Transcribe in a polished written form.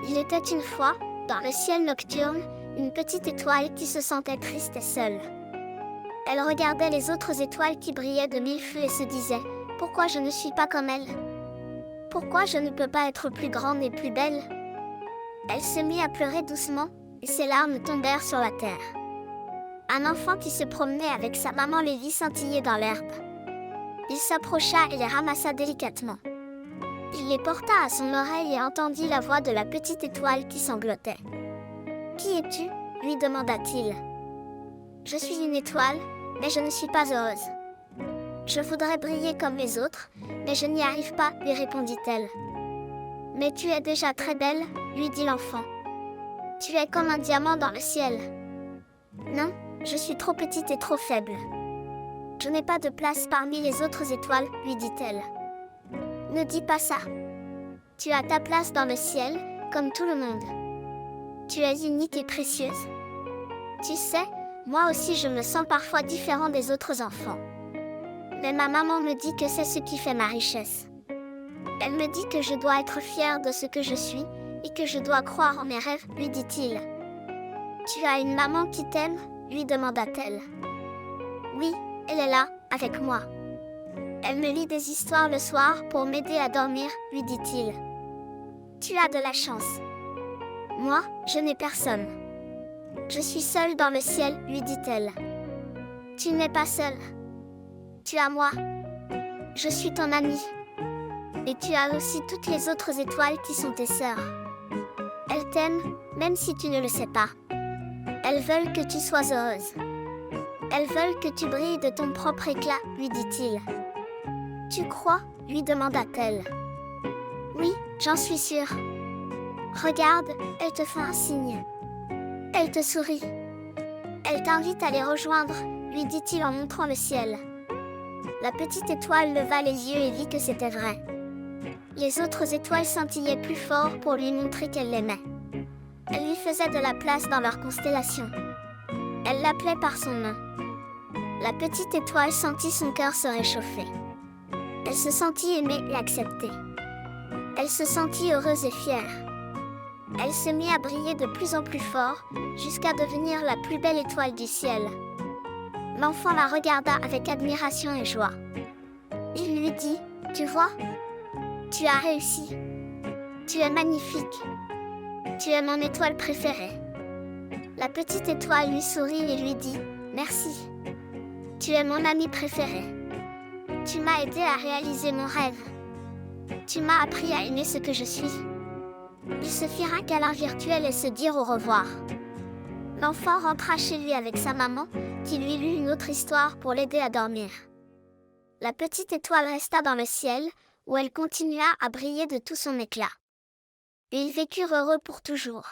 Il était une fois, dans le ciel nocturne, une petite étoile qui se sentait triste et seule. Elle regardait les autres étoiles qui brillaient de mille feux et se disait « Pourquoi je ne suis pas comme elle? Pourquoi je ne peux pas être plus grande et plus belle ?» Elle se mit à pleurer doucement, et ses larmes tombèrent sur la terre. Un enfant qui se promenait avec sa maman les vit scintiller dans l'herbe. Il s'approcha et les ramassa délicatement. Il les porta à son oreille et entendit la voix de la petite étoile qui sanglotait. « Qui es-tu » lui demanda-t-il. « Je suis une étoile, mais je ne suis pas heureuse. Je voudrais briller comme les autres, mais je n'y arrive pas, lui répondit-elle. « Mais tu es déjà très belle, lui dit l'enfant. Tu es comme un diamant dans le ciel. »« Non, je suis trop petite et trop faible. Je n'ai pas de place parmi les autres étoiles, lui dit-elle. Ne dis pas ça. Tu as ta place dans le ciel, comme tout le monde. Tu es unique et précieuse. Tu sais, moi aussi je me sens parfois différent des autres enfants. Mais ma maman me dit que c'est ce qui fait ma richesse. Elle me dit que je dois être fière de ce que je suis, et que je dois croire en mes rêves, lui dit-il. Tu as une maman qui t'aime, lui demanda-t-elle. Oui, elle est là, avec moi. Elle me lit des histoires le soir pour m'aider à dormir, lui dit-il. Tu as de la chance. Moi, je n'ai personne. Je suis seule dans le ciel, lui dit-elle. Tu n'es pas seule. Tu as moi. Je suis ton amie. Et tu as aussi toutes les autres étoiles qui sont tes sœurs. Elles t'aiment, même si tu ne le sais pas. Elles veulent que tu sois heureuse. Elles veulent que tu brilles de ton propre éclat, lui dit-il. Tu crois ? Lui demanda-t-elle. Oui, j'en suis sûre. Regarde, elles te font un signe. Elle te sourit. Elle t'invite à les rejoindre, lui dit-il en montrant le ciel. La petite étoile leva les yeux et vit que c'était vrai. Les autres étoiles scintillaient plus fort pour lui montrer qu'elle l'aimait. Elle lui faisait de la place dans leur constellation. Elle l'appelait par son nom. La petite étoile sentit son cœur se réchauffer. Elle se sentit aimée et acceptée. Elle se sentit heureuse et fière. Elle se mit à briller de plus en plus fort, jusqu'à devenir la plus belle étoile du ciel. L'enfant la regarda avec admiration et joie. Il lui dit, « Tu vois ? Tu as réussi. Tu es magnifique. Tu es mon étoile préférée. » La petite étoile lui sourit et lui dit, « Merci. Tu es mon ami préféré. Tu m'as aidé à réaliser mon rêve. Tu m'as appris à aimer ce que je suis. » Ils se firent un câlin virtuel et se dirent au revoir. L'enfant rentra chez lui avec sa maman, qui lui lut une autre histoire pour l'aider à dormir. La petite étoile resta dans le ciel, où elle continua à briller de tout son éclat. Et ils vécurent heureux pour toujours.